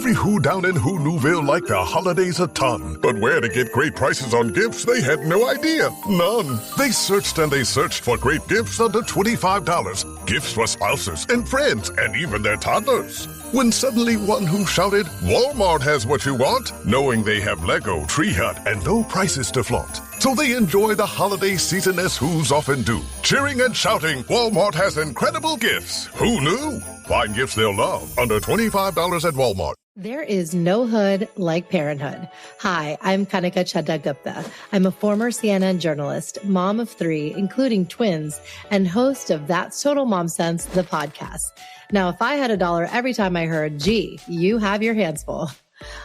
Every who down in Who Newville liked the holidays a ton. But where to get great prices on gifts, they had no idea. None. They searched and they searched for great gifts under $25. Gifts for spouses and friends and even their toddlers. When suddenly one who shouted, Walmart has what you want, knowing they have Lego, Tree Hut, and low prices to flaunt. So they enjoy the holiday season as who's often do. Cheering and shouting, Walmart has incredible gifts. Who knew? Find gifts they'll love under $25 at Walmart. There is no hood like parenthood. Hi, I'm Kanika Chadda Gupta. I'm a former CNN journalist, mom of 3, including twins, and host of That's Total Mom Sense, the podcast. Now, if I had $1 every time I heard, gee, you have your hands full.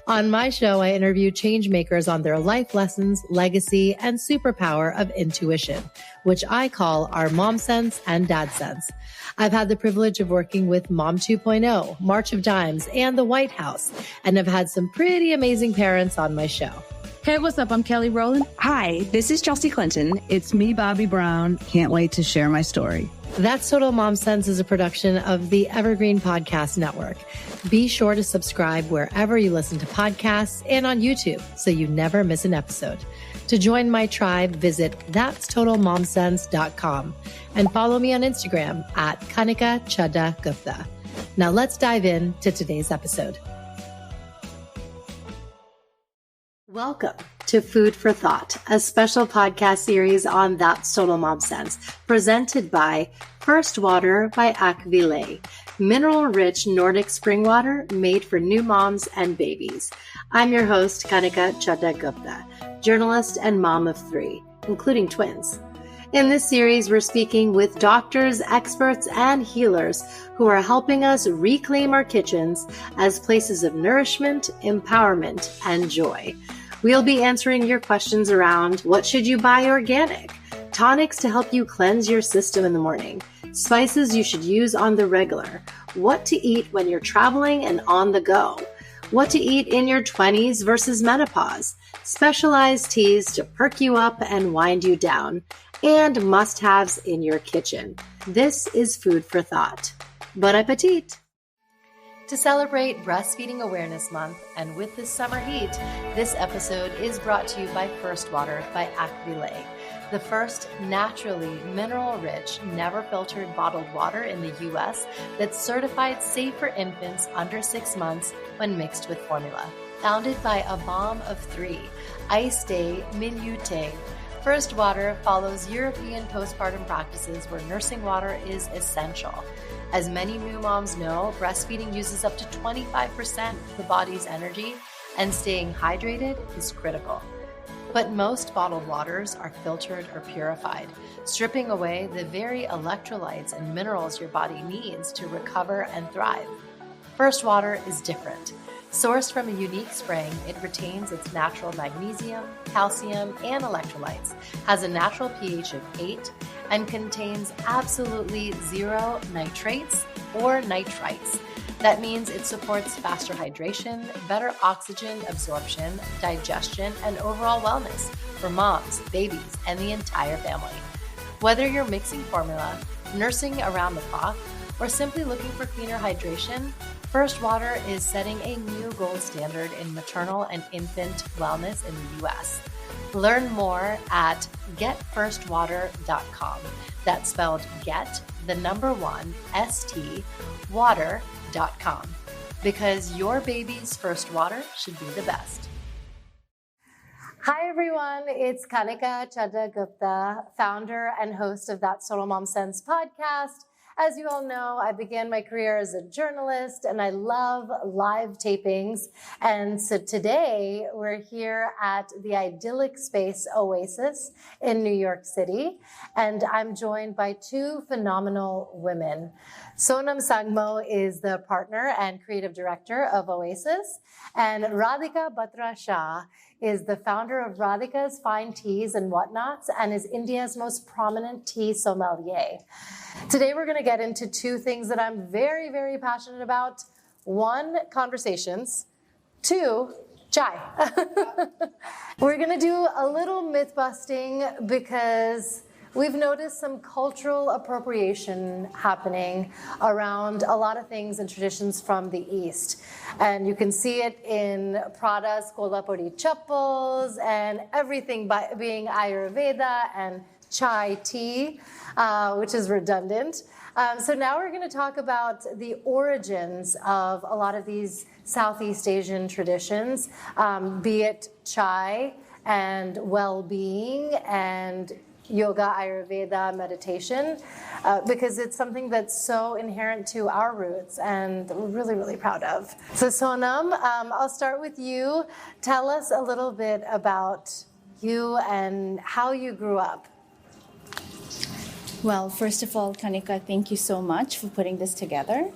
On my show, I interview change makers on their life lessons, legacy, and superpower of intuition, which I call our Mom Sense and Dad Sense. I've had the privilege of working with Mom 2.0, March of Dimes, and the White House, and I've had some pretty amazing parents on my show. Hey, what's up? I'm Kelly Rowland. Hi, this is Chelsea Clinton. It's me, Bobby Brown. Can't wait to share my story. That's Total Mom Sense is a production of the Evergreen Podcast Network. Be sure to subscribe wherever you listen to podcasts and on YouTube so you never miss an episode. To join my tribe, visit that'stotalmomsense.com and follow me on Instagram at Kanika Chadda Gupta. Now let's dive into today's episode. Welcome to Food for Thought, a special podcast series on That's Total Mom Sense, presented by First Water by Akvile, mineral-rich Nordic spring water made for new moms and babies. I'm your host, Kanika Chadda Gupta, journalist and mom of 3, including twins. In this series, we're speaking with doctors, experts, and healers who are helping us reclaim our kitchens as places of nourishment, empowerment, and joy. We'll be answering your questions around what should you buy organic, tonics to help you cleanse your system in the morning, spices you should use on the regular, what to eat when you're traveling and on the go, what to eat in your 20s versus menopause, specialized teas to perk you up and wind you down, and must-haves in your kitchen. This is Food for Thought. Bon appetit! To celebrate Breastfeeding Awareness Month, and with this summer heat, this episode is brought to you by First Water by Akvile, the first naturally mineral-rich, never-filtered bottled water in the U.S. that's certified safe for infants under 6 months when mixed with formula. Founded by a mom of 3, Aiste Minute, First Water follows European postpartum practices where nursing water is essential. As many new moms know, breastfeeding uses up to 25% of the body's energy, and staying hydrated is critical. But most bottled waters are filtered or purified, stripping away the very electrolytes and minerals your body needs to recover and thrive. First Water is different. Sourced from a unique spring, it retains its natural magnesium, calcium, and electrolytes, has a natural pH of 8, and contains absolutely 0 nitrates or nitrites. That means it supports faster hydration, better oxygen absorption, digestion, and overall wellness for moms, babies, and the entire family. Whether you're mixing formula, nursing around the clock, or simply looking for cleaner hydration, First Water is setting a new gold standard in maternal and infant wellness in the U.S. Learn more at getfirstwater.com. That's spelled get, the number 1, ST, water.com. Because your baby's first water should be the best. Hi, everyone. It's Kanika Chadda Gupta, founder and host of That's Total Mom Sense podcast. As you all know, I began my career as a journalist, and I love live tapings. And so today we're here at the idyllic space OASES in New York City, and I'm joined by 2 phenomenal women. Sonam Sangmo is the partner and creative director of OASES, and Radhika Batra Shah is the founder of Radhika's Fine Teas and Whatnots and is India's most prominent tea sommelier. Today, we're going to get into 2 things that I'm very, very passionate about. 1, conversations. 2, chai. We're going to do a little myth busting because we've noticed some cultural appropriation happening around a lot of things and traditions from the East. And you can see it in Prada's Kolhapuri chappals and everything being Ayurveda and chai tea, which is redundant. So now we're going to talk about the origins of a lot of these Southeast Asian traditions, be it chai and well-being and yoga, Ayurveda, meditation, because it's something that's so inherent to our roots and we're really, really proud of. So Sonam, I'll start with you. Tell us a little bit about you and how you grew up. Well, first of all, Kanika, thank you so much for putting this together.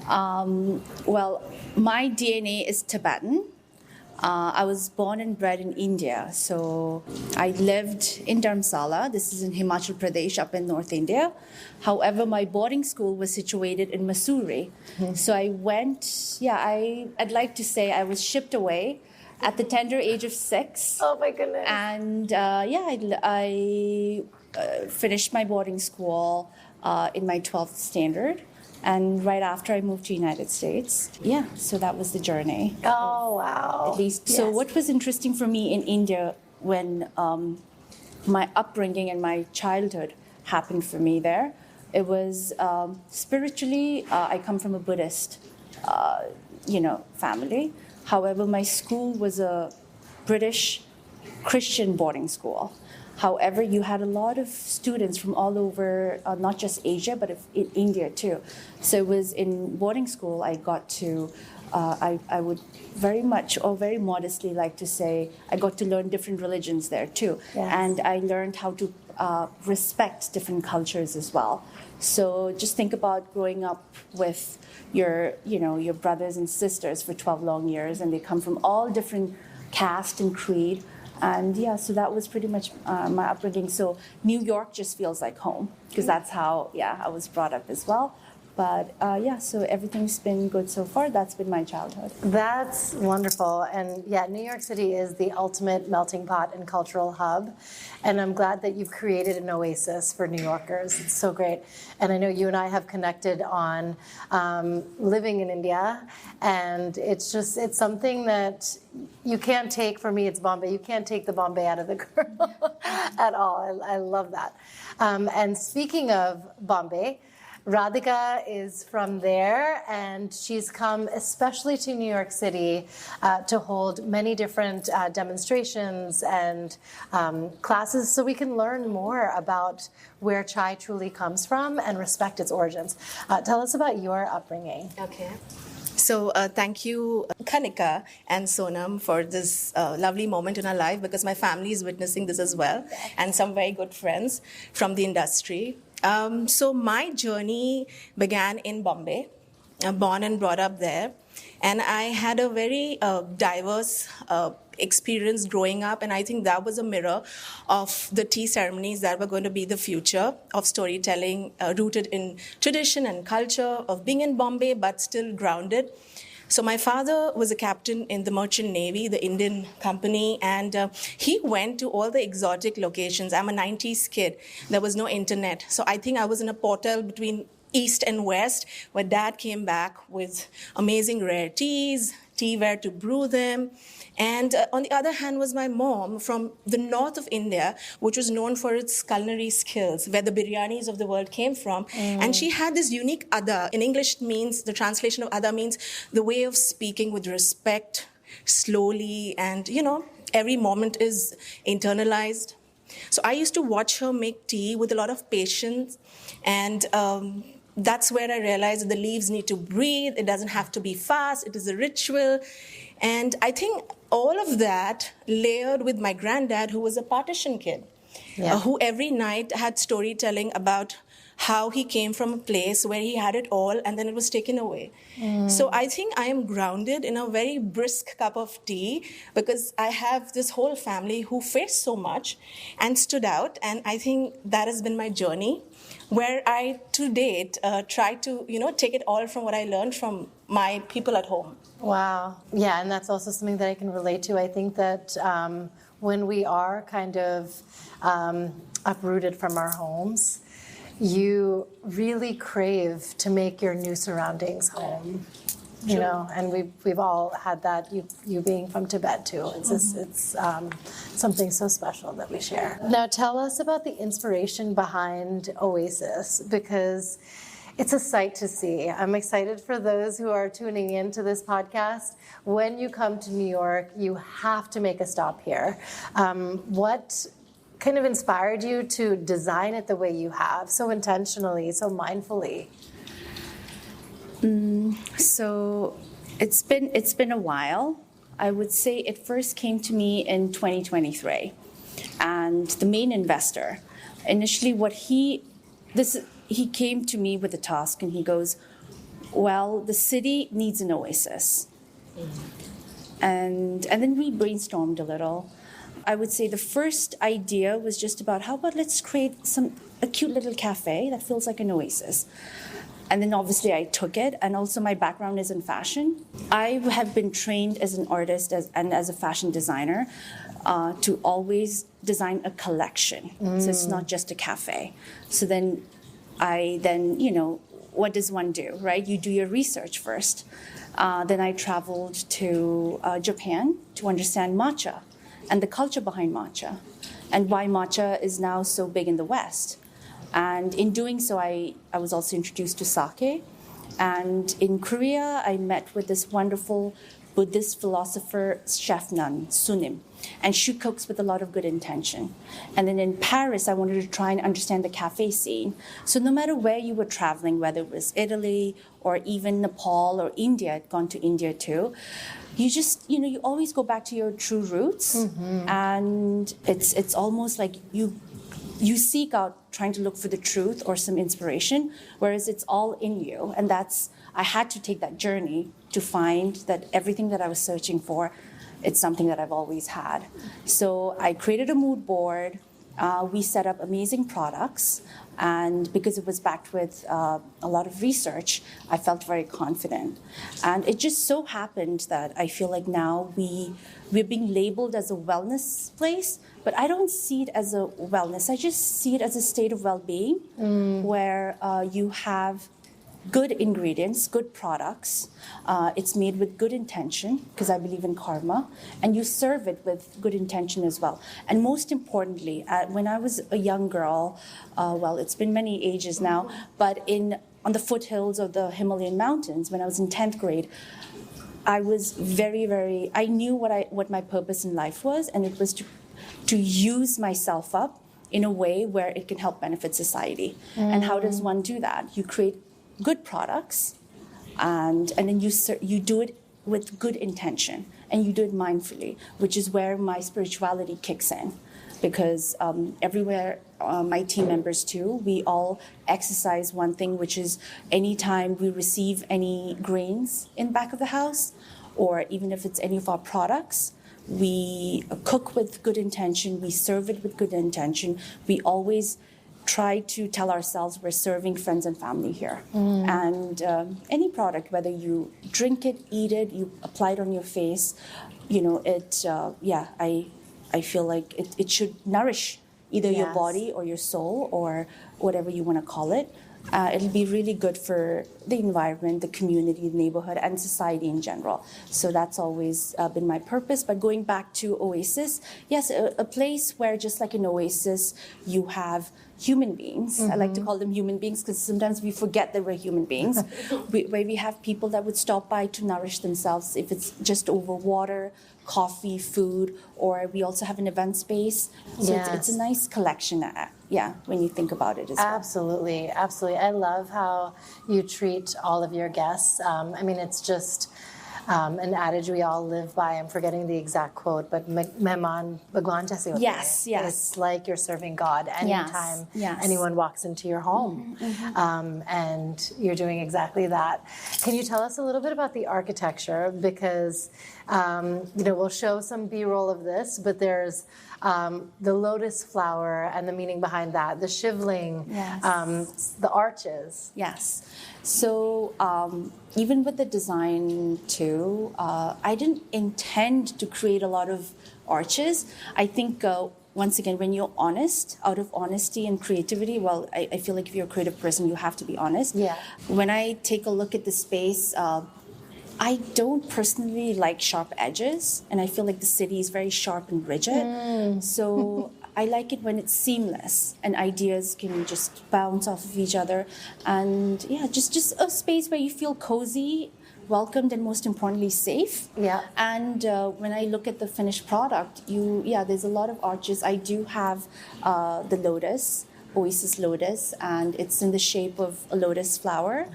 Well, my DNA is Tibetan. I was born and bred in India, so I lived in Dharamsala. This is in Himachal Pradesh, up in North India. However, my boarding school was situated in Mussoorie. So I went, I'd like to say I was shipped away at the tender age of 6. Oh my goodness. And I finished my boarding school in my 12th standard. And right after I moved to the United States. Yeah, so that was the journey. Oh, wow. At least. Yes. So what was interesting for me in India when my upbringing and my childhood happened for me there, it was spiritually, I come from a Buddhist, family. However, my school was a British Christian boarding school. However, you had a lot of students from all over, not just Asia, but in India too. So it was in boarding school I got to, I would very much or very modestly like to say, I got to learn different religions there too. Yes. And I learned how to respect different cultures as well. So just think about growing up with your brothers and sisters for 12 long years, and they come from all different caste and creed. And so that was pretty much my upbringing. So New York just feels like home because that's how, I was brought up as well. But so everything's been good so far. That's been my childhood. That's wonderful. And New York City is the ultimate melting pot and cultural hub. And I'm glad that you've created an oasis for New Yorkers. It's so great. And I know you and I have connected on living in India. And it's something that you can't take, for me, it's Bombay. You can't take the Bombay out of the girl at all. I love that. And speaking of Bombay, Radhika is from there, and she's come especially to New York City to hold many different demonstrations and classes so we can learn more about where chai truly comes from and respect its origins. Tell us about your upbringing. Okay. So thank you, Kanika and Sonam, for this lovely moment in our life, because my family is witnessing this as well, and some very good friends from the industry. So my journey began in Bombay, born and brought up there. And I had a very diverse experience growing up. And I think that was a mirror of the tea ceremonies that were going to be the future of storytelling, rooted in tradition and culture, of being in Bombay, but still grounded. So my father was a captain in the Merchant Navy, the Indian company, and he went to all the exotic locations. I'm a 90s kid. There was no internet. So I think I was in a portal between East and West, where Dad came back with amazing rare teas, teaware to brew them. And on the other hand was my mom from the north of India, which was known for its culinary skills, where the biryanis of the world came from. And she had this unique ada. In English, means the translation of ada means the way of speaking with respect, slowly, and, every moment is internalized. So I used to watch her make tea with a lot of patience, and that's where I realized that the leaves need to breathe. It doesn't have to be fast. It is a ritual. And I think all of that layered with my granddad, who was a partition kid, who every night had storytelling about how he came from a place where he had it all and then it was taken away. So I think I am grounded in a very brisk cup of tea because I have this whole family who faced so much and stood out. And I think that has been my journey, where I, to date, try to, take it all from what I learned from my people at home. Wow. Yeah, and that's also something that I can relate to. I think that when we are kind of uprooted from our homes, you really crave to make your new surroundings home. You know, and we've all had that. You being from Tibet too. It's just, it's something so special that we share. Now, tell us about the inspiration behind Oasis, because it's a sight to see. I'm excited for those who are tuning in to this podcast. When you come to New York, you have to make a stop here. What kind of inspired you to design it the way you have, so intentionally, so mindfully? So it's been a while. I would say it first came to me in 2023, and the main investor, initially he came to me with a task, and he goes, well, the city needs an oasis. And then we brainstormed a little. I would say the first idea was just about, how about let's create a cute little cafe that feels like an oasis. And then obviously I took it, and also my background is in fashion. I have been trained as an artist and as a fashion designer to always design a collection. So it's not just a cafe. So then what does one do, right? You do your research first. Then I traveled to Japan to understand matcha and the culture behind matcha and why matcha is now so big in the West. And in doing so, I was also introduced to sake. And in Korea, I met with this wonderful Buddhist philosopher, chef nun, Sunim. And she cooks with a lot of good intention. And then in Paris, I wanted to try and understand the cafe scene. So no matter where you were traveling, whether it was Italy or even Nepal or India, I'd gone to India too, you just, you always go back to your true roots. And it's almost like you seek out trying to look for the truth or some inspiration, whereas it's all in you. And I had to take that journey to find that everything that I was searching for, it's something that I've always had. So I created a mood board. We set up amazing products. And because it was backed with a lot of research, I felt very confident. And it just so happened that I feel like now we're being labeled as a wellness place, but I don't see it as a wellness. I just see it as a state of well-being where you have good ingredients, good products. It's made with good intention, because I believe in karma, and you serve it with good intention as well. And most importantly, when I was a young girl, it's been many ages now, but on the foothills of the Himalayan mountains, when I was in 10th grade, I was I knew what my purpose in life was, and it was to use myself up in a way where it can help benefit society. And how does one do that? You create good products, and then you do it with good intention, and you do it mindfully, which is where my spirituality kicks in. Because everywhere, my team members too, we all exercise one thing, which is anytime we receive any grains in the back of the house, or even if it's any of our products, we cook with good intention, we serve it with good intention. We always try to tell ourselves we're serving friends and family here. And any product, whether you drink it, eat it, you apply it on your face, I feel like it should nourish either your body or your soul or whatever you want to call it. It'll be really good for the environment, the community, the neighborhood, and society in general. So that's always been my purpose. But going back to Oasis, yes, a place where just like an oasis, you have human beings. I like to call them human beings because sometimes we forget that we're human beings. Where we have people that would stop by to nourish themselves, if it's just over water, coffee, food, or we also have an event space. So it's a nice collection, when you think about it as well. Absolutely. I love how you treat all of your guests. It's just an adage we all live by. I'm forgetting the exact quote, but Mehman Bhagwan Jaise hote hain. Yes. It's like you're serving God anytime anyone walks into your home. And you're doing exactly that. Can you tell us a little bit about the architecture? Because, we'll show some B-roll of this, but there's the lotus flower and the meaning behind that, the shivling, the arches. Yes. So even with the design too, I didn't intend to create a lot of arches. I think once again, when you're honest, out of honesty and creativity, well, I feel like if you're a creative person, you have to be honest. Yeah. When I take a look at the space, I don't personally like sharp edges, and I feel like the city is very sharp and rigid. So I like it when it's seamless and ideas can just bounce off of each other. And yeah, just a space where you feel cozy, welcomed, and most importantly, safe. Yeah. And when I look at the finished product, there's a lot of arches. I do have the lotus, OASES lotus, and it's in the shape of a lotus flower.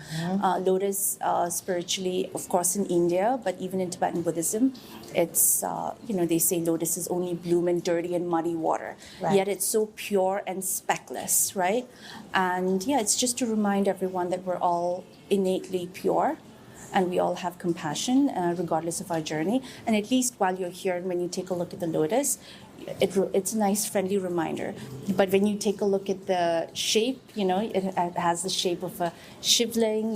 Lotus spiritually, of course, in India, but even in Tibetan Buddhism, it's, they say lotuses only bloom in dirty and muddy water. Right. Yet it's so pure and speckless, right? And yeah, it's just to remind everyone that we're all innately pure and we all have compassion regardless of our journey. And at least while you're here and when you take a look at the lotus, it's a nice friendly reminder. But when you take a look at the shape, it has the shape of a shivling.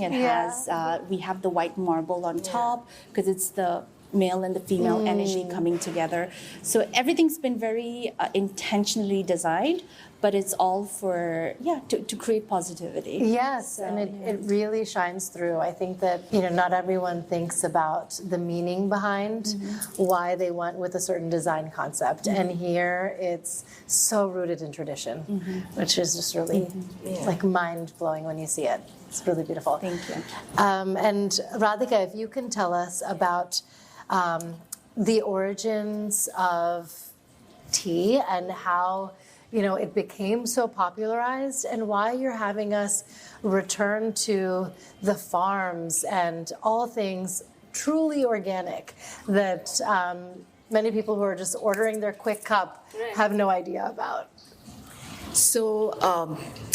We have the white marble on top because it's the male and the female energy coming together. So everything's been very intentionally designed, but it's all for, to create positivity. Yes, so, and it really shines through. I think that, not everyone thinks about the meaning behind why they went with a certain design concept. And here it's so rooted in tradition, which is just really like mind-blowing when you see it. It's really beautiful. Thank you. And Radhika, if you can tell us about the origins of tea and how it became so popularized, and why you're having us return to the farms and all things truly organic that many people who are just ordering their quick cup have no idea about. So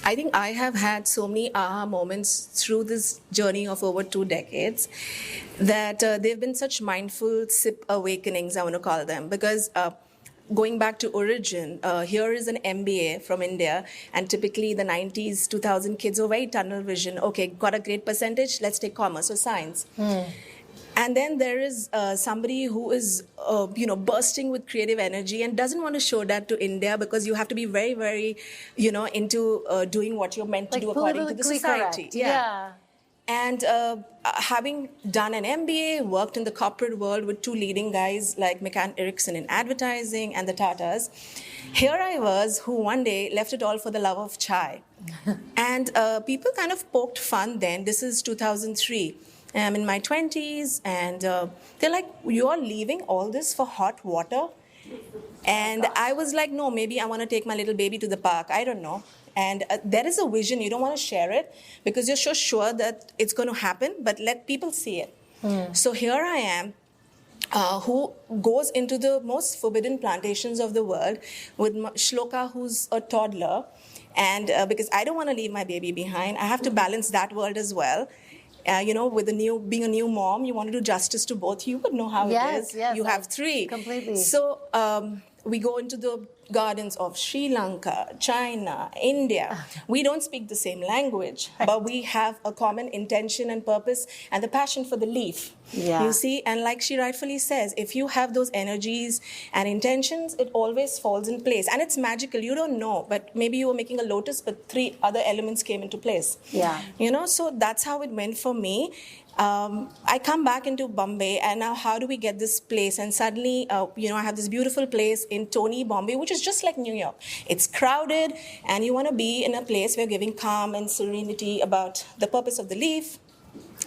I think I have had so many aha moments through this journey of over 2 decades that they've been such mindful sip awakenings, I want to call them, because going back to origin, here is an MBA from India, and typically the 90s, 2000 kids were very tunnel vision. Okay, got a great percentage, let's take commerce or science. And then there is somebody who is, bursting with creative energy and doesn't want to show that to India because you have to be very, very, into doing what you're meant to do according to the society. Correct. Yeah. And having done an MBA, worked in the corporate world with 2 leading guys like McCann Erickson in advertising and the Tatas, here I was who one day left it all for the love of chai. And people kind of poked fun then. This is 2003. I'm in my 20s, and they're like, you're leaving all this for hot water? And I was like, no, maybe I want to take my little baby to the park. I don't know. And there is a vision. You don't want to share it because you're so sure that it's going to happen, but let people see it. So here I am, who goes into the most forbidden plantations of the world with Shloka, who's a toddler. And because I don't want to leave my baby behind, I have to balance that world as well. With being a new mom, you want to do justice to both. You would know how it is. Yes, you have 3. Completely. So we go into the gardens of Sri Lanka, China, India. We don't speak the same language, but we have a common intention and purpose and the passion for the leaf. Yeah. You see, and like she rightfully says, if you have those energies and intentions, it always falls in place. And it's magical. You don't know, but maybe you were making a lotus, but 3 other elements came into place. Yeah. So that's how it went for me. I come back into Bombay, and now how do we get this place? And suddenly, I have this beautiful place in Tony, Bombay, which is just like New York. It's crowded, and you want to be in a place where you're giving calm and serenity about the purpose of the leaf.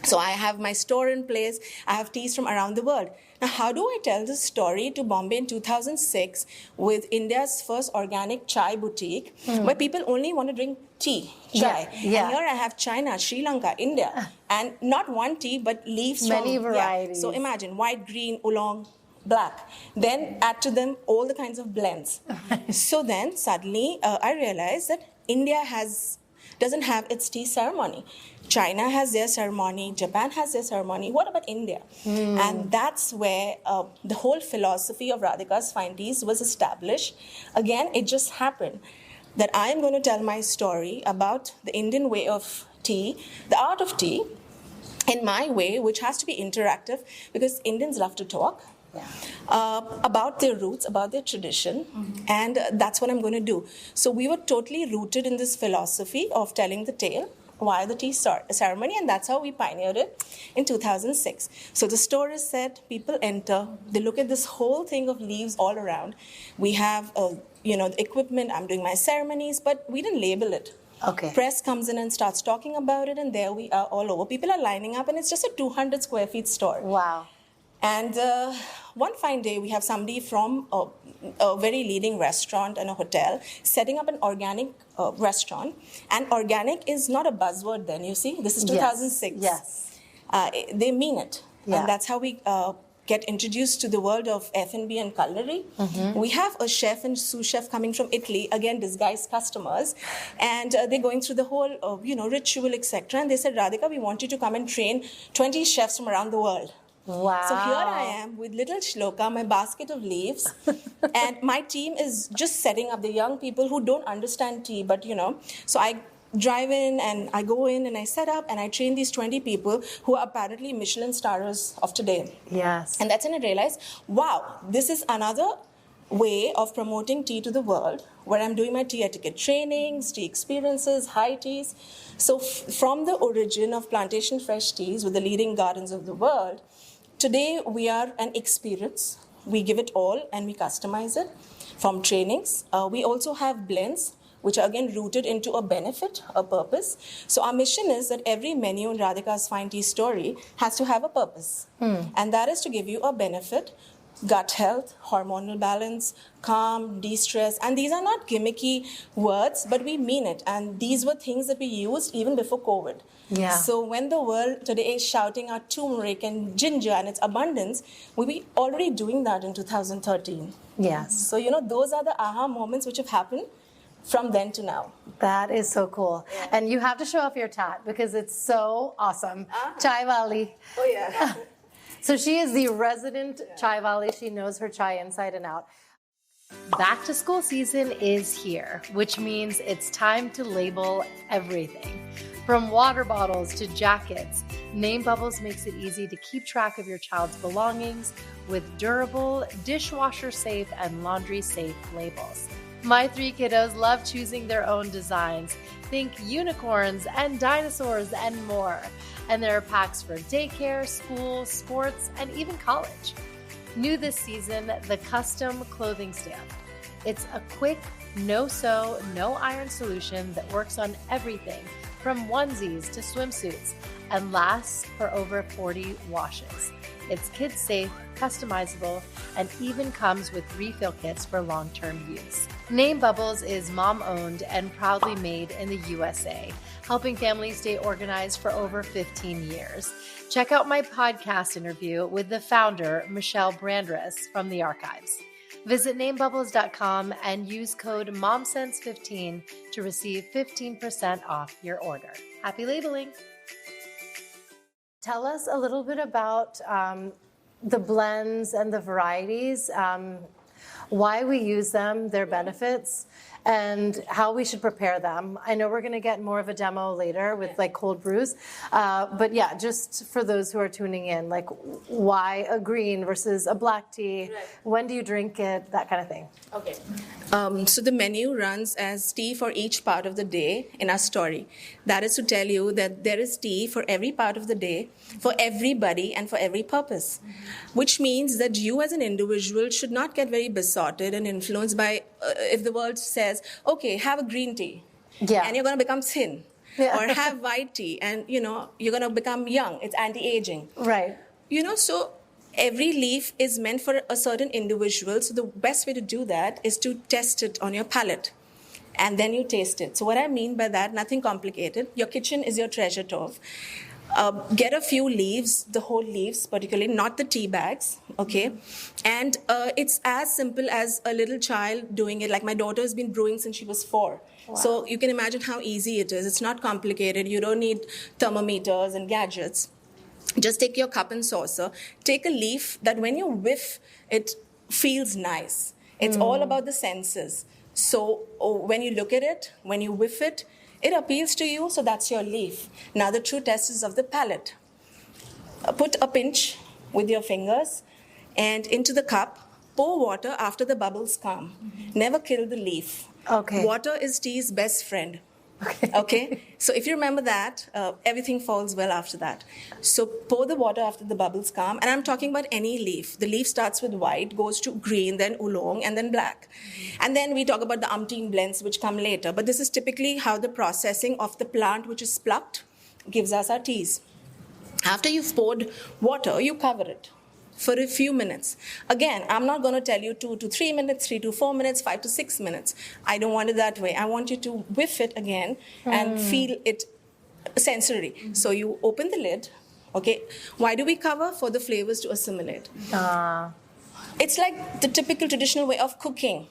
So I have my store in place. I have teas from around the world. Now, how do I tell this story to Bombay in 2006 with India's first organic chai boutique where people only want to drink tea, chai? Yeah. And here I have China, Sri Lanka, India, and not one tea, but leaves Many from... varieties. So imagine white, green, oolong, black. Then add to them all the kinds of blends. So then suddenly I realized that India doesn't have its tea ceremony. China has their ceremony, Japan has their ceremony. What about India? And that's where the whole philosophy of Radhika's Fine Teas was established. Again, it just happened that I am going to tell my story about the Indian way of tea, the art of tea, in my way, which has to be interactive, because Indians love to talk. About their roots, about their tradition, and that's what I'm going to do. So we were totally rooted in this philosophy of telling the tale via the tea ceremony, and that's how we pioneered it in 2006. So the store is set, people enter, they look at this whole thing of leaves all around. We have, the equipment, I'm doing my ceremonies, but we didn't label it. Okay. Press comes in and starts talking about it, and there we are all over. People are lining up, and it's just a 200 square feet store. Wow. And one fine day, we have somebody from a very leading restaurant and a hotel setting up an organic restaurant. And organic is not a buzzword then, you see. This is 2006. Yes. They mean it. Yeah. And that's how we get introduced to the world of F&B and culinary. We have a chef and sous chef coming from Italy, again, disguised customers. And they're going through the whole, ritual, etc. And they said, Radhika, we want you to come and train 20 chefs from around the world. Wow. So here I am with little Shloka, my basket of leaves, and my team is just setting up the young people who don't understand tea, but so I drive in and I go in and I set up and I train these 20 people who are apparently Michelin stars of today. Yes. And that's when I realized, wow, this is another way of promoting tea to the world, where I'm doing my tea etiquette trainings, tea experiences, high teas. So from the origin of plantation fresh teas with the leading gardens of the world, today we are an experience. We give it all and we customize it from trainings. We also have blends, which are again rooted into a benefit, a purpose. So our mission is that every menu in Radhika's Fine Tea Story has to have a purpose. And that is to give you a benefit, gut health, hormonal balance, calm, de-stress. And these are not gimmicky words, but we mean it. And these were things that we used even before COVID. Yeah. So when the world today is shouting out turmeric and ginger and its abundance, we were already doing that in 2013. Yes. So, those are the aha moments which have happened from then to now. That is so cool. Yeah. And you have to show off your tat because it's so awesome. Chai Wali. Oh, yeah. So she is the resident chai wali. She knows her chai inside and out. Back to school season is here, which means it's time to label everything. From water bottles to jackets, Name Bubbles makes it easy to keep track of your child's belongings with durable, dishwasher-safe, and laundry-safe labels. My 3 kiddos love choosing their own designs. Think unicorns and dinosaurs and more. And there are packs for daycare, school, sports, and even college. New this season, the custom clothing stamp. It's a quick, no-sew, no-iron solution that works on everything from onesies to swimsuits and lasts for over 40 washes. It's kid-safe, customizable, and even comes with refill kits for long-term use. Name Bubbles is mom-owned and proudly made in the USA, helping families stay organized for over 15 years. Check out my podcast interview with the founder, Michelle Brandress, from the archives. Visit namebubbles.com and use code MOMSENSE15 to receive 15% off your order. Happy labeling! Tell us a little bit about the blends and the varieties, why we use them, their benefits, and how we should prepare them. I know we're going to get more of a demo later with like cold brews, but yeah, just for those who are tuning in, like why a green versus a black tea, when do you drink it, that kind of thing. Okay. So the menu runs as tea for each part of the day in our story. That is to tell you that there is tea for every part of the day, for everybody and for every purpose, which means that you as an individual should not get very besotted and influenced by if the world says, okay, have a green tea and you're going to become thin, or have white tea and you're going to become young. It's anti-aging. Right. So every leaf is meant for a certain individual. So the best way to do that is to test it on your palate. And then you taste it. So what I mean by that, nothing complicated. Your kitchen is your treasure trove. Get a few leaves, the whole leaves particularly, not the tea bags, okay? And it's as simple as a little child doing it. Like my daughter has been brewing since she was 4. Wow. So you can imagine how easy it is. It's not complicated. You don't need thermometers and gadgets. Just take your cup and saucer. Take a leaf that when you whiff, it feels nice. It's all about the senses. So when you look at it, when you whiff it, it appeals to you, so that's your leaf. Now the true test is of the palate. put a pinch with your fingers and into the cup. Pour water after the bubbles come. Never kill the leaf. Okay. Water is tea's best friend. Okay? So if you remember that, everything falls well after that. So pour the water after the bubbles come. And I'm talking about any leaf. The leaf starts with white, goes to green, then oolong, and then black. And then we talk about the umpteen blends, which come later. But this is typically how the processing of the plant, which is plucked, gives us our teas. After you've poured water, you cover it for a few minutes. Again, I'm not going to tell you 2 to 3 minutes, 3 to 4 minutes, 5 to 6 minutes. I don't want it that way. I want you to whiff it again and feel it sensory. So you open the lid. Okay. Why do we cover? For the flavors to assimilate. It's like the typical traditional way of cooking.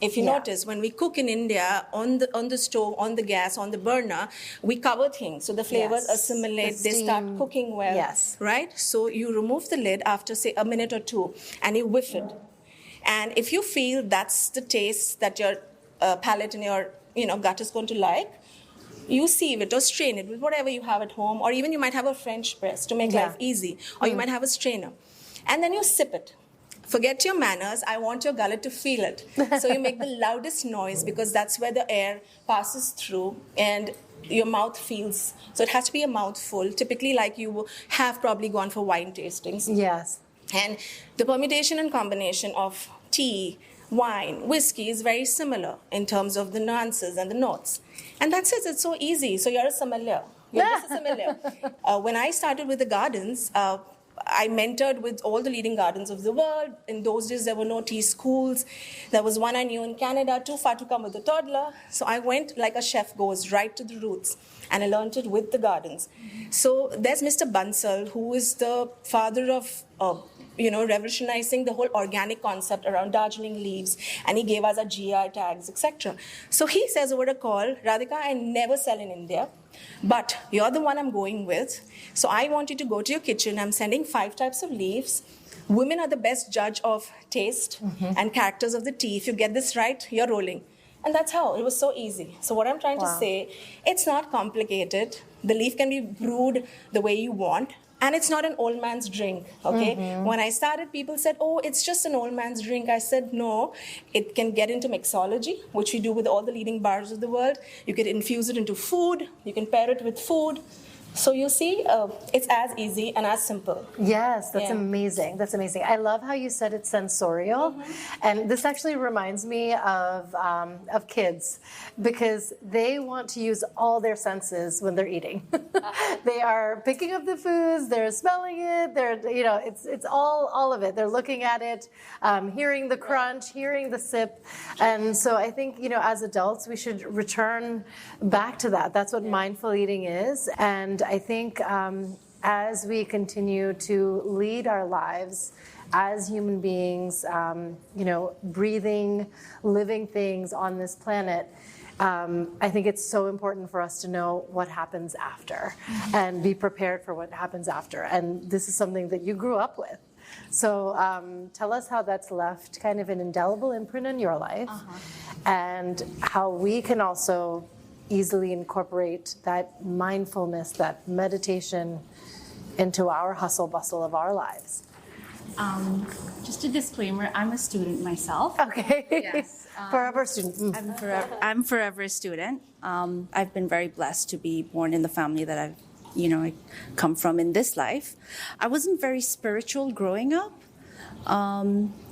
If you notice, when we cook in India, on the stove, on the gas, on the burner, we cover things. So the flavors assimilate, they start cooking well. Yes. Right? So you remove the lid after, say, a minute or two, and you whiff it. And if you feel that's the taste that your palate and your gut is going to like, you sieve it or strain it with whatever you have at home, or even you might have a French press to make life easy, or you might have a strainer. And then you sip it. Forget your manners. I want your gullet to feel it. So you make the loudest noise because that's where the air passes through and your mouth feels. So it has to be a mouthful, typically like you have probably gone for wine tastings. Yes. And the permutation and combination of tea, wine, whiskey is very similar in terms of the nuances and the notes. And that's it. It's so easy. So you're a sommelier. You're just a sommelier. When I started with the gardens, I mentored with all the leading gardens of the world. In those days, there were no tea schools. There was one I knew in Canada, too far to come with a toddler. So I went like a chef goes, right to the roots. And I learned it with the gardens. So there's Mr. Bansal, who is the father of revolutionizing the whole organic concept around Darjeeling leaves, and he gave us our GI tags, etc. So he says over a call, Radhika, I never sell in India, but you're the one I'm going with. So I want you to go to your kitchen. I'm sending 5 types of leaves. Women are the best judge of taste and characters of the tea. If you get this right, you're rolling. And that's how. It was so easy. So what I'm trying to say, it's not complicated. The leaf can be brewed the way you want. And it's not an old man's drink, okay? When I started, people said, oh, it's just an old man's drink. I said, no, it can get into mixology, which we do with all the leading bars of the world. You can infuse it into food. You can pair it with food. So you see, it's as easy and as simple. Yes, that's amazing. That's amazing. I love how you said it's sensorial. And this actually reminds me of kids, because they want to use all their senses when they're eating. They are picking up the foods, they're smelling it, it's all of it. They're looking at it, hearing the crunch, hearing the sip. And so I think, as adults, we should return back to that. That's what mindful eating is. And I think as we continue to lead our lives as human beings, breathing, living things on this planet, I think it's so important for us to know what happens after and be prepared for what happens after. And this is something that you grew up with. So tell us how that's left kind of an indelible imprint in your life, and how we can also easily incorporate that mindfulness, that meditation into our hustle bustle of our lives. Just a disclaimer, I'm a student myself. Okay. Yes. Forever student. I'm forever a student. I've been very blessed to be born in the family that I come from in this life. I wasn't very spiritual growing up.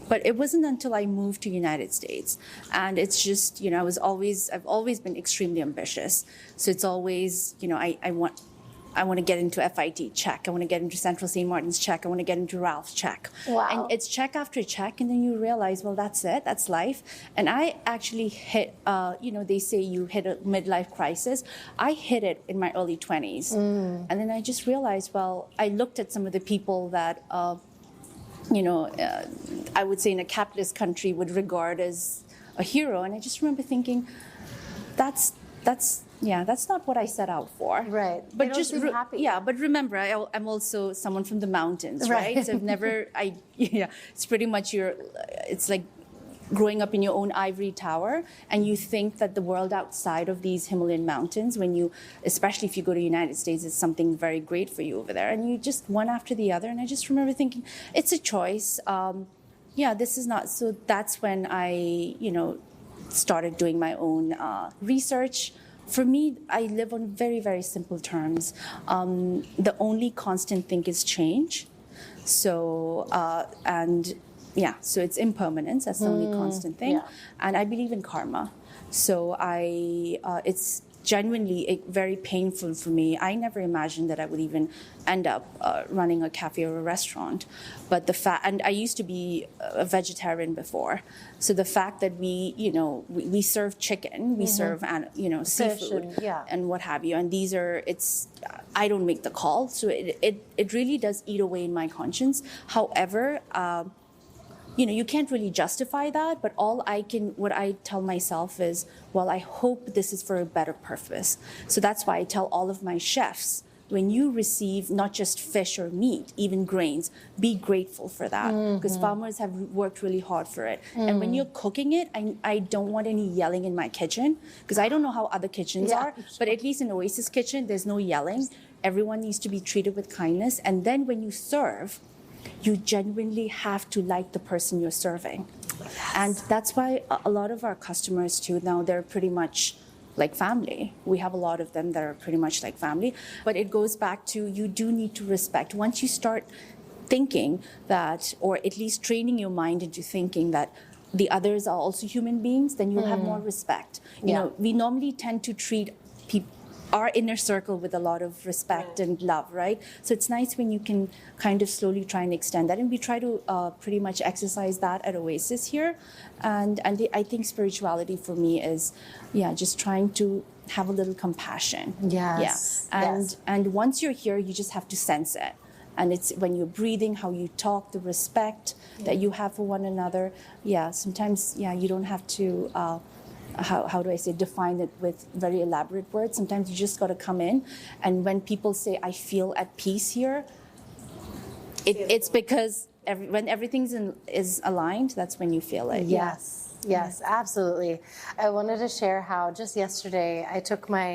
But it wasn't until I moved to the United States. And it's just, I've always been extremely ambitious. So it's always, I want to get into FIT, check. I want to get into Central St. Martin's, check. I want to get into Ralph's, check. Wow. And it's check after check. And then you realize, well, that's it. That's life. And I actually hit, they say you hit a midlife crisis. I hit it in my early 20s. And then I just realized, well, I looked at some of the people that, I would say in a capitalist country would regard as a hero. And I just remember thinking, that's not what I set out for. Right. But just happy. Yeah. But remember, I'm also someone from the mountains, right? So I've never. It's pretty much it's like growing up in your own ivory tower, and you think that the world outside of these Himalayan mountains, especially if you go to the United States, is something very great for you over there, and you just one after the other. And I just remember thinking, it's a choice. This is not. So that's when I, started doing my own research. For me, I live on very, very simple terms. The only constant thing is change. So, so it's impermanence. That's the only constant thing. Yeah. And I believe in karma. So it's genuinely very painful for me. I never imagined that I would even end up running a cafe or a restaurant. But and I used to be a vegetarian before. So the fact that we serve chicken, we serve seafood and what have you. And I don't make the call. So it really does eat away in my conscience. However, you can't really justify that, but what I tell myself is, well, I hope this is for a better purpose. So that's why I tell all of my chefs, when you receive not just fish or meat, even grains, be grateful for that, because farmers have worked really hard for it. And when you're cooking it, I don't want any yelling in my kitchen, because I don't know how other kitchens are, but at least in Oasis kitchen, there's no yelling. Everyone needs to be treated with kindness. And then when you serve, you genuinely have to like the person you're serving. Yes. And that's why a lot of our customers too, now they're pretty much like family. We have a lot of them that are pretty much like family. But it goes back to, you do need to respect. Once you start thinking that, or at least training your mind into thinking that the others are also human beings, then you'll have more respect. We normally tend to treat our inner circle with a lot of respect and love, right? So it's nice when you can kind of slowly try and extend that. And we try to pretty much exercise that at Oasis here. And I think spirituality for me is, just trying to have a little compassion. Yes. Yeah. And once you're here, you just have to sense it. And it's when you're breathing, how you talk, the respect that you have for one another. Yeah, sometimes, you don't have to... how do I say, define it with very elaborate words. Sometimes you just got to come in, and when people say, I feel at peace here, it's because when everything is aligned, that's when you feel it. Yes, absolutely. I wanted to share how just yesterday I took my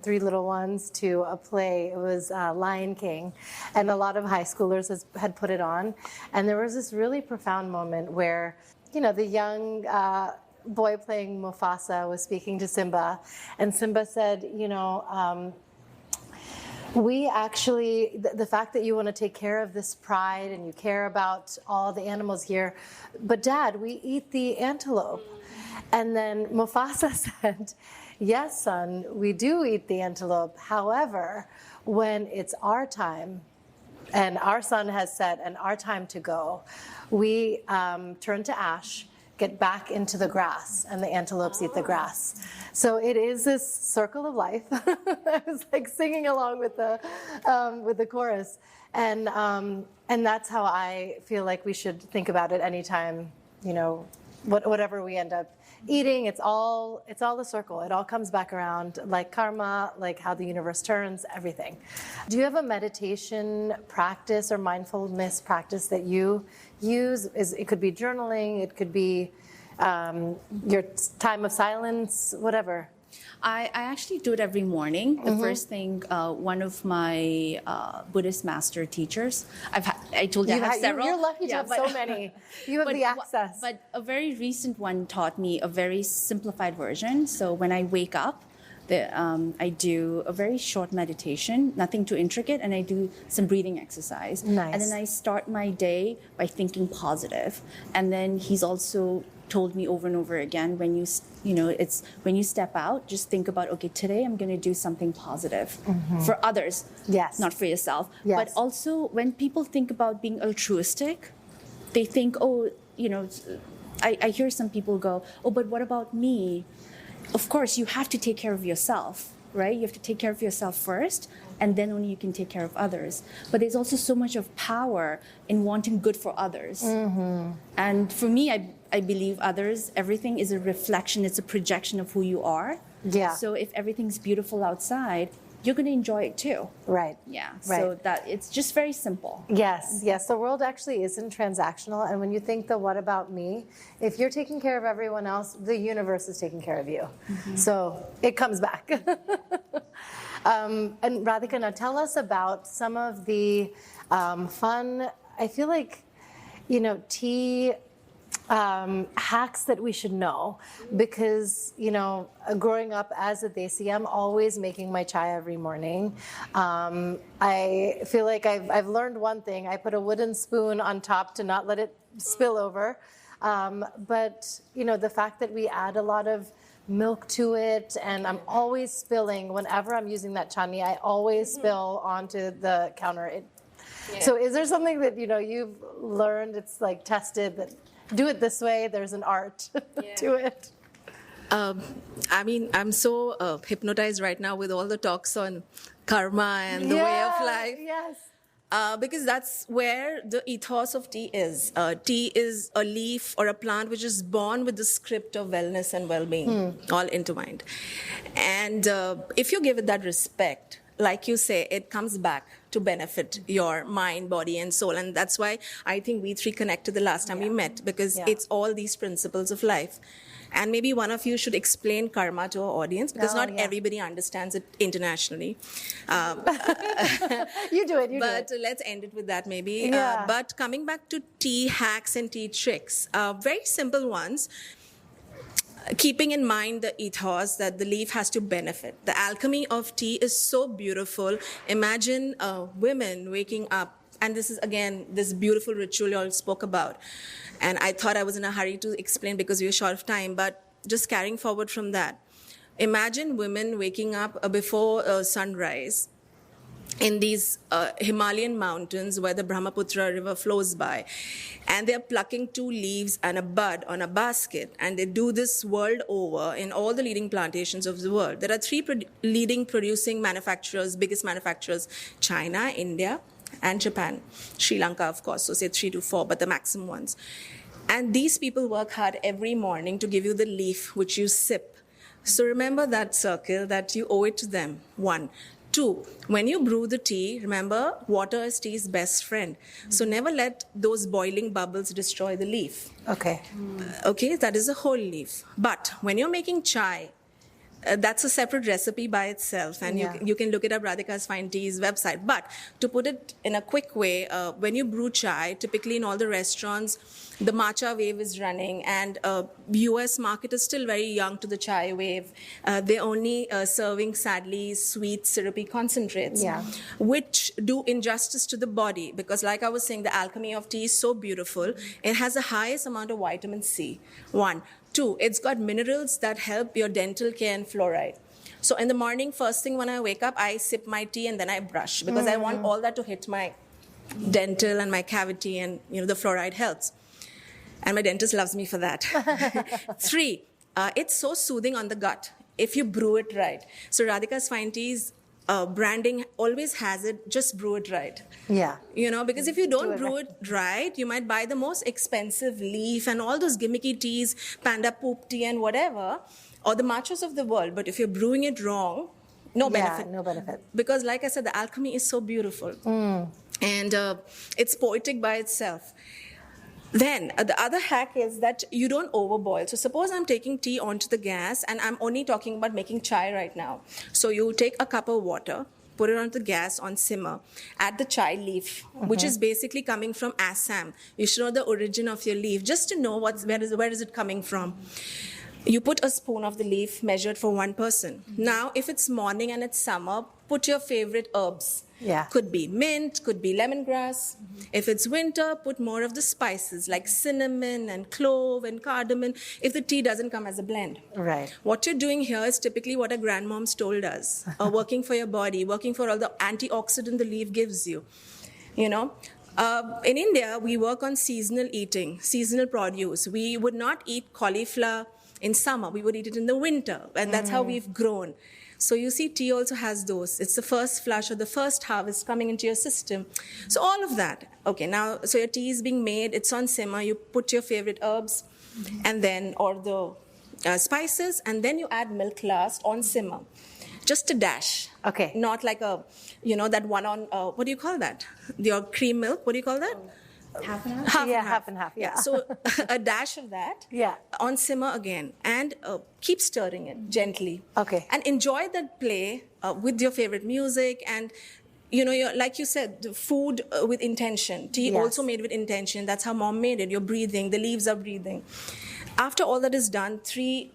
3 little ones to a play. It was Lion King, and a lot of high schoolers had put it on. And there was this really profound moment where, the young boy playing Mufasa was speaking to Simba, and Simba said, we actually, the fact that you want to take care of this pride and you care about all the animals here, but Dad, we eat the antelope. And then Mufasa said, yes, son, we do eat the antelope. However, when it's our time, and our sun has set and our time to go, we turn to ash, get back into the grass, and the antelopes eat the grass. So it is this circle of life. I was like singing along with the chorus, and that's how I feel like we should think about it anytime, whatever we end up eating. It's all a circle. It all comes back around, like karma, like how the universe turns, everything. Do you have a meditation practice or mindfulness practice that you use? It could be journaling, it could be your time of silence, whatever. I actually do it every morning. The first thing, one of my Buddhist master teachers, I told you I have several. You're lucky to have so many. You have the access. But a very recent one taught me a very simplified version. So when I wake up, I do a very short meditation, nothing too intricate, and I do some breathing exercise. Nice. And then I start my day by thinking positive. And then he's also told me over and over again, when you step out, just think about, okay, today I'm going to do something positive for others, not for yourself. Yes. But also when people think about being altruistic, they think, I hear some people go, but what about me? Of course, you have to take care of yourself, right? You have to take care of yourself first, and then only you can take care of others. But there's also so much of power in wanting good for others. And for me, I believe others, everything is a reflection, it's a projection of who you are. Yeah. So if everything's beautiful outside, you're going to enjoy it too. Right. Yeah. Right. So that it's just very simple. Yes, yes. The world actually isn't transactional. And when you think the what about me, if you're taking care of everyone else, the universe is taking care of you. So it comes back. And Radhika, now tell us about some of the fun, I feel like, tea hacks that we should know, because growing up as a desi, I'm always making my chai every morning. I feel like I've learned one thing: I put a wooden spoon on top to not let it spill over. But the fact that we add a lot of milk to it, and I'm always spilling whenever I'm using that chutney. I always spill onto the counter. So is there something that you've learned? It's like tested that do it this way. There's an art to it. I'm so hypnotized right now with all the talks on karma and the way of life. Yes. Because that's where the ethos of tea is. Tea is a leaf or a plant which is born with the script of wellness and well-being, all intertwined. And if you give it that respect, like you say, it comes back to benefit your mind, body, and soul. And that's why I think we three connected the last time we met, because it's all these principles of life. And maybe one of you should explain karma to our audience, because not everybody understands it internationally. You do it. But let's end it with that maybe. Yeah. But coming back to tea hacks and tea tricks, very simple ones. Keeping in mind the ethos that the leaf has to benefit. The alchemy of tea is so beautiful. Imagine women waking up, and this is again this beautiful ritual you all spoke about. And I thought I was in a hurry to explain because we were short of time, but just carrying forward from that. Imagine women waking up before sunrise in these Himalayan mountains where the Brahmaputra river flows by. And they're plucking 2 leaves and a bud on a basket. And they do this world over in all the leading plantations of the world. There are 3 leading producing manufacturers, biggest manufacturers: China, India, and Japan. Sri Lanka, of course, so say 3 to 4, but the maximum ones. And these people work hard every morning to give you the leaf which you sip. So remember that circle, that you owe it to them, 1. 2, when you brew the tea, remember, water is tea's best friend. So never let those boiling bubbles destroy the leaf. Okay. Okay, that is a whole leaf. But when you're making chai, that's a separate recipe by itself, and you can look it up, Radhika's Fine Tea's website. But to put it in a quick way, when you brew chai, typically in all the restaurants, the matcha wave is running, and US market is still very young to the chai wave. They're only serving, sadly, sweet, syrupy concentrates, which do injustice to the body, because like I was saying, the alchemy of tea is so beautiful. It has the highest amount of vitamin C, 1. 2, it's got minerals that help your dental care and fluoride. So in the morning, first thing when I wake up, I sip my tea and then I brush, because I want all that to hit my dental and my cavity, and the fluoride helps. And my dentist loves me for that. 3, it's so soothing on the gut if you brew it right. So Radhika's Fine Tea's branding always has it, just brew it right. Yeah. Because if you don't brew it right, you might buy the most expensive leaf and all those gimmicky teas, panda poop tea and whatever, or the matchas of the world. But if you're brewing it wrong, no benefit. No benefit. Because like I said, the alchemy is so beautiful. And it's poetic by itself. Then the other hack is that you don't overboil. So suppose I'm taking tea onto the gas, and I'm only talking about making chai right now. So you take a cup of water, put it onto the gas on simmer, add the chai leaf, which is basically coming from Assam. You should know the origin of your leaf, just to know where is it coming from. You put a spoon of the leaf measured for 1 person. Now, if it's morning and it's summer, put your favorite herbs. Yeah. Could be mint, could be lemongrass. If it's winter, put more of the spices like cinnamon and clove and cardamom, if the tea doesn't come as a blend. Right. What you're doing here is typically what our grandmoms told us, working for your body, working for all the antioxidant the leaf gives you. In India, we work on seasonal eating, seasonal produce. We would not eat cauliflower in summer. We would eat it in the winter, and that's how we've grown. So you see, tea also has those. It's the first flush or the first harvest coming into your system. So all of that. Okay, now, so your tea is being made. It's on simmer. You put your favorite herbs, and then, or the spices, and then you add milk last on simmer. just a dash. Okay. Not like a, that one on, what do you call that? Your cream milk, what do you call that? Half an hour? Half and half. Yeah. So a dash of that on simmer again, and keep stirring it gently. Okay. And enjoy that play with your favorite music, and like you said, the food with intention. Tea also made with intention. That's how mom made it. You're breathing. The leaves are breathing. After all that is done, 3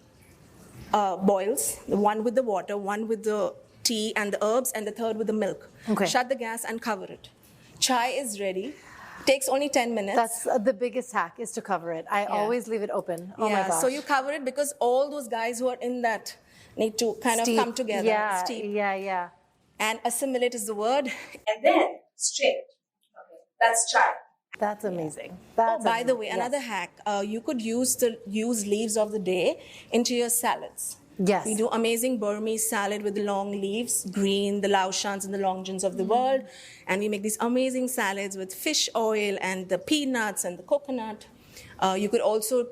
boils. One with the water, one with the tea and the herbs, and the third with the milk. Okay. Shut the gas and cover it. Chai is ready. Takes only 10 minutes. That's the biggest hack, is to cover it. I always leave it open. Oh my gosh. So you cover it because all those guys who are in that need to kind of come together. Steep. Yeah. And assimilate is the word. And then strain it. Okay. That's chai. That's amazing. That's by the way, another hack, you could use leaves of the day into your salads. Yes. We do amazing Burmese salad with the long leaves, green, the laushans and the longjans of the world. And we make these amazing salads with fish oil and the peanuts and the coconut. You could also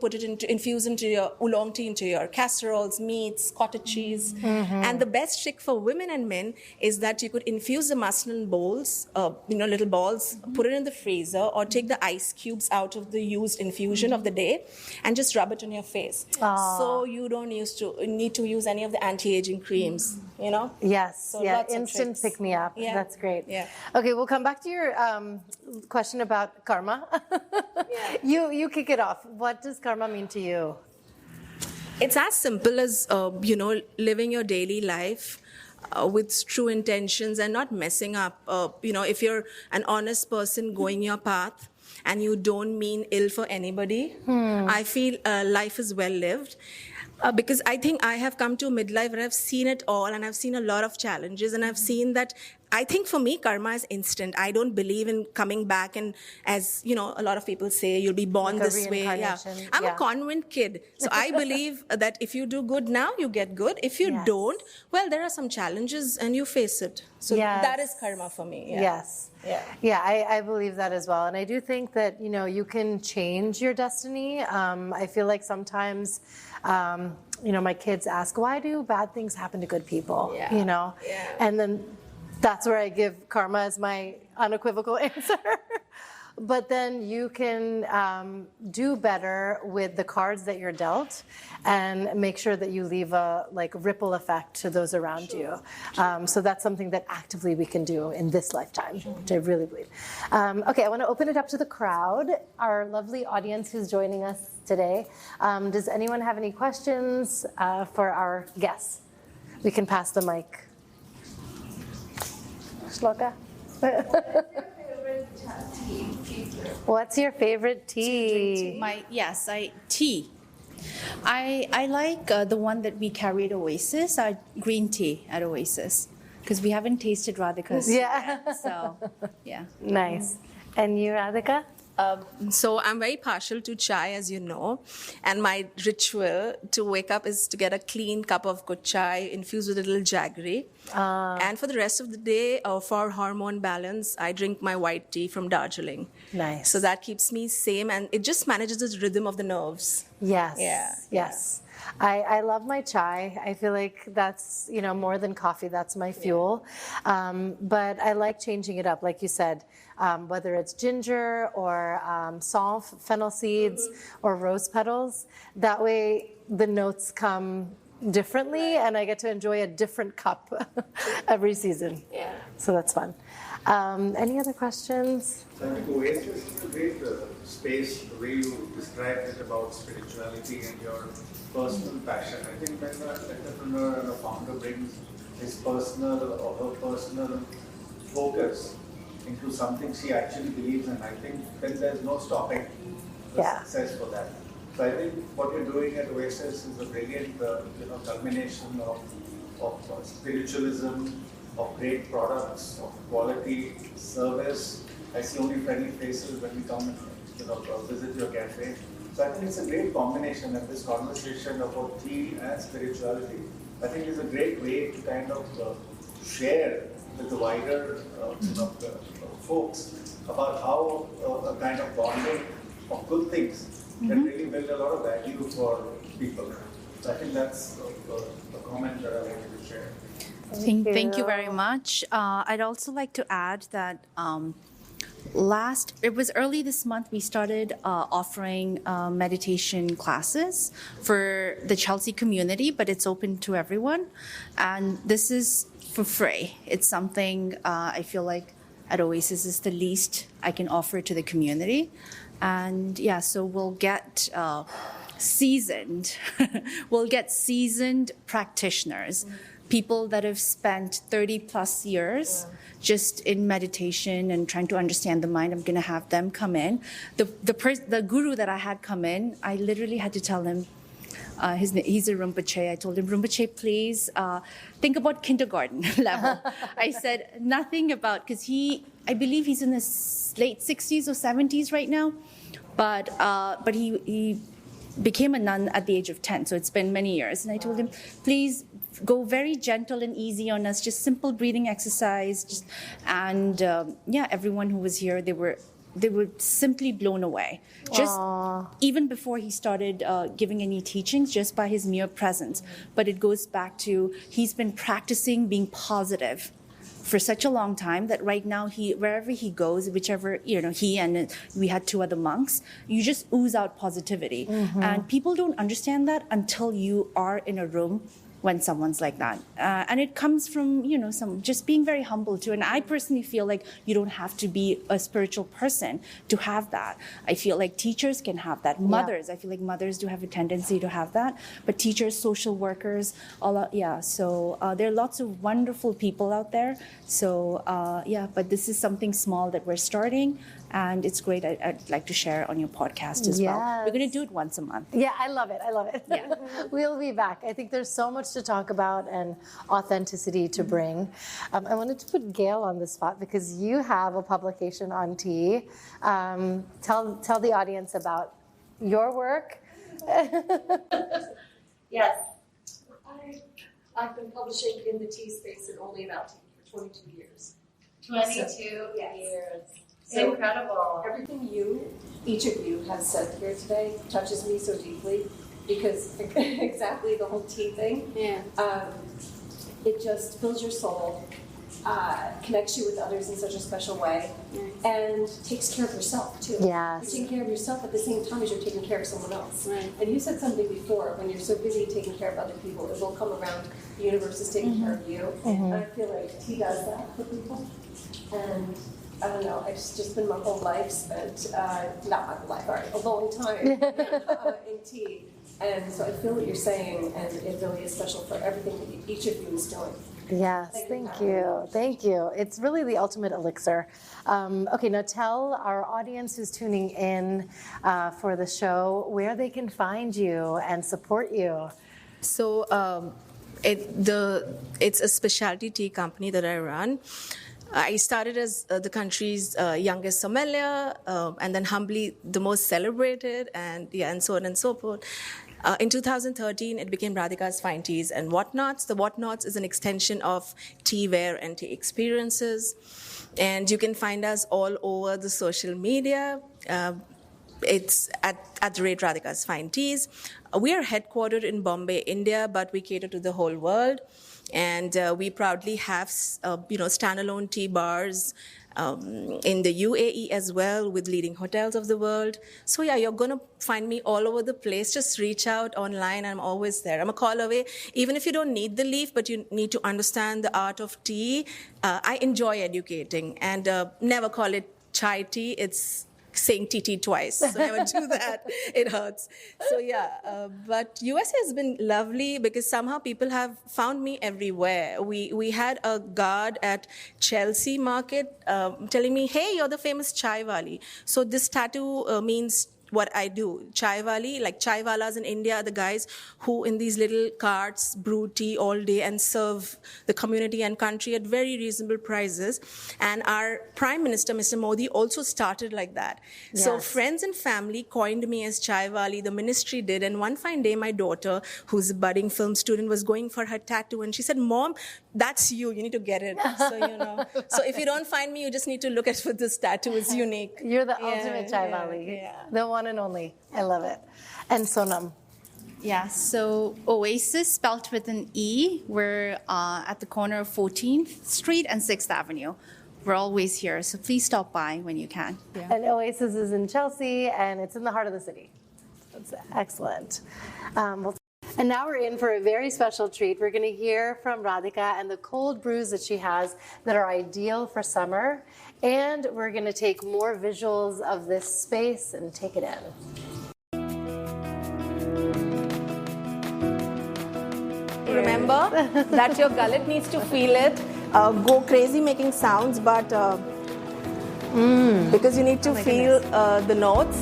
infuse into your oolong tea into your casseroles, meats, cottage cheese. And the best trick for women and men is that you could infuse the muslin bowls, little balls, put it in the freezer, or take the ice cubes out of the used infusion of the day and just rub it on your face. So you don't need to use any of the anti-aging creams, Yes, So instant pick-me-up. Yeah. That's great. Yeah. Okay, we'll come back to your question about karma. You kick it off. What does karma mean to you? It's as simple as, living your daily life with true intentions and not messing up. If you're an honest person going your path and you don't mean ill for anybody, I feel life is well lived. Because I think I have come to midlife and I've seen it all, and I've seen a lot of challenges, and I've seen that I think for me, karma is instant. I don't believe in coming back and, as a lot of people say, you'll be born like this way. Yeah. I'm a convent kid. So I believe that if you do good now, you get good. If you don't, well, there are some challenges and you face it. So that is karma for me. Yeah. Yes. Yeah, I believe that as well. And I do think that, you can change your destiny. I feel like sometimes, my kids ask, why do bad things happen to good people? And then that's where I give karma as my unequivocal answer. But then you can do better with the cards that you're dealt, and make sure that you leave a ripple effect to those around you. So that's something that actively we can do in this lifetime, which I really believe. Okay, I want to open it up to the crowd, our lovely audience who's joining us today. Does anyone have any questions for our guests? We can pass the mic. Shloka? What's your favorite tea? Tea. I like the one that we carry at OASES, our green tea at OASES, because we haven't tasted Radhika's yet. So, yeah. Nice. And you, Radhika? So I'm very partial to chai, as you know, and my ritual to wake up is to get a clean cup of good chai infused with a little jaggery. And for the rest of the day, for hormone balance, I drink my white tea from Darjeeling. Nice. So that keeps me sane, and it just manages the rhythm of the nerves. Yes. Yes. I love my chai. I feel like that's, more than coffee, that's my fuel. But I like changing it up, like you said, whether it's ginger or saunf, fennel seeds, or rose petals. That way the notes come differently, and I get to enjoy a different cup every season. Yeah. So that's fun. Any other questions? I think OASES is a great space, the way you described it about spirituality and your personal passion. I think when an entrepreneur and a founder brings his personal or her personal focus into something she actually believes in, I think then there's no stopping the success for that. So I think what you're doing at OASES is a brilliant culmination of spiritualism, of great products, of quality service. I see only friendly faces when we come and visit your cafe. So I think it's a great combination, and this conversation about tea and spirituality, I think is a great way to kind of share with the wider folks about how a kind of bonding of good things can really build a lot of value for people. So I think that's a comment that I wanted to share. Thank you very much. I'd also like to add that it was early this month, we started offering meditation classes for the Chelsea community, but it's open to everyone. And this is for free. It's something I feel like at OASES is the least I can offer to the community. And yeah, so we'll get seasoned practitioners, people that have spent 30 plus years just in meditation and trying to understand the mind. I'm going to have them come in. The guru that I had come in, I literally had to tell him, he's a Rinpoche. I told him, Rinpoche, please think about kindergarten level. I said nothing about, because I believe he's in his late 60s or 70s right now, but he became a nun at the age of 10, so it's been many years. And I told him, please go very gentle and easy on us, just simple breathing exercise. Everyone who was here, they were simply blown away. Just even before he started giving any teachings, just by his mere presence. But it goes back to, he's been practicing being positive for such a long time that right now wherever he goes, whichever, he and we had 2 other monks, you just ooze out positivity. And people don't understand that until you are in a room when someone's like that. And it comes from, some just being very humble too. And I personally feel like you don't have to be a spiritual person to have that. I feel like teachers can have that. Mothers, I feel like mothers do have a tendency to have that. But teachers, social workers, So there are lots of wonderful people out there. So but this is something small that we're starting. And it's great. I'd like to share on your podcast as well. We're going to do it once a month. Yeah, I love it. Yeah. We'll be back. I think there's so much to talk about and authenticity to bring. I wanted to put Gail on the spot because you have a publication on tea. Tell the audience about your work. Yes. I've been publishing in the tea space and only about tea for 22 years. 22 years. So Incredible. Everything each of you has said here today touches me so deeply because exactly the whole tea thing. Yeah. It just fills your soul, connects you with others in such a special way, and takes care of yourself too. Yes. You're taking care of yourself at the same time as you're taking care of someone else. Right. And you said something before, when you're so busy taking care of other people, it will come around, the universe is taking care of you. And I feel like tea does that for people. And I don't know, it's just been my whole life spent, not my whole life, a long time in tea. And so I feel what you're saying, and it really is special for everything that each of you is doing. Yes, thank you. It's really the ultimate elixir. Okay, now tell our audience who's tuning in for the show where they can find you and support you. So it's a specialty tea company that I run. I started as the country's youngest sommelier, and then humbly the most celebrated, and so on and so forth. In 2013, it became Radhika's Fine Teas and Whatnots. The Whatnots is an extension of Teaware and Tea Experiences. And you can find us all over the social media. It's at the rate Radhika's Fine Teas. We are headquartered in Bombay, India, but we cater to the whole world. And we proudly have, standalone tea bars in the UAE as well, with leading hotels of the world. So you're going to find me all over the place. Just reach out online. I'm always there. I'm a call away. Even if you don't need the leaf, but you need to understand the art of tea, I enjoy educating. And never call it chai tea. It's saying TT twice. So never do that. It hurts. So but USA has been lovely because somehow people have found me everywhere. We had a guard at Chelsea Market telling me, hey, you're the famous chai wali. So this tattoo means what I do. Chai wali, like chai walas in India are the guys who in these little carts brew tea all day and serve the community and country at very reasonable prices. And our Prime Minister, Mr. Modi, also started like that. Yes. So friends and family coined me as chai wali. The ministry did. And one fine day, my daughter, who's a budding film student, was going for her tattoo. And she said, Mom, that's you. You need to get it. So, so if you don't find me, you just need to look at what this tattoo is unique. You're the ultimate chai wali. Yeah. The one and only. I love it. And Sonam. Yeah, so OASES, spelled with an E. We're at the corner of 14th Street and 6th Avenue. We're always here, so please stop by when you can. Yeah. And OASES is in Chelsea, and it's in the heart of the city. That's excellent. And now we're in for a very special treat. We're going to hear from Radhika and the cold brews that she has that are ideal for summer. And we're going to take more visuals of this space and take it in. Remember that your gullet needs to feel it, go crazy making sounds, but because you need to feel the notes.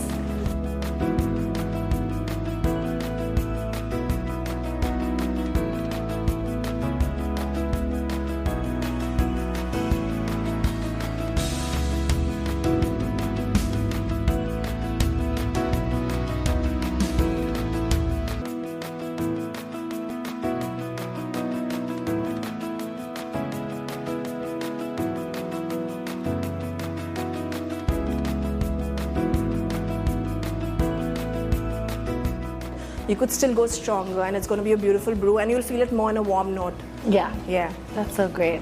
You could still go stronger, and it's going to be a beautiful brew, and you'll feel it more in a warm note. Yeah. Yeah. That's so great.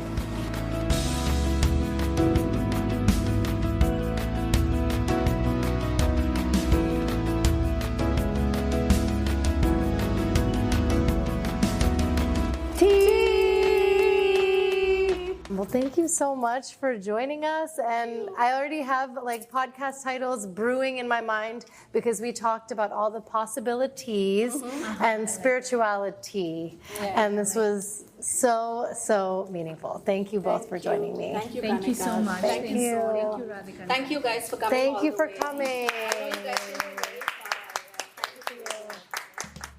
Well, thank you so much for joining us. And I already have like podcast titles brewing in my mind because we talked about all the possibilities and spirituality. Yeah. And this was so meaningful. Thank you both for joining me. Thank you, Thank you so much. Thank you. Thank you, Radhika. Thank you guys for coming. Thank you for coming.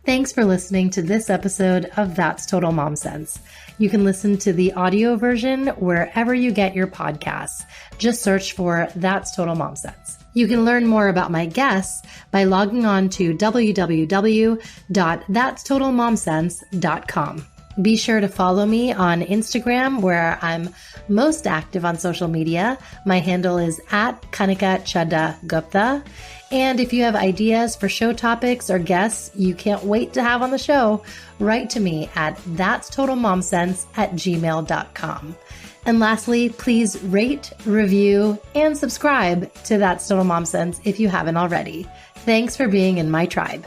Thanks for listening to this episode of That's Total Mom Sense. You can listen to the audio version wherever you get your podcasts. Just search for That's Total Mom Sense. You can learn more about my guests by logging on to www.thatstotalmomsense.com. Be sure to follow me on Instagram, where I'm most active on social media. My handle is @Kanika Chadda Gupta. And if you have ideas for show topics or guests you can't wait to have on the show, write to me at thatstotalmomsense@gmail.com. And lastly, please rate, review, and subscribe to That's Total Mom Sense if you haven't already. Thanks for being in my tribe.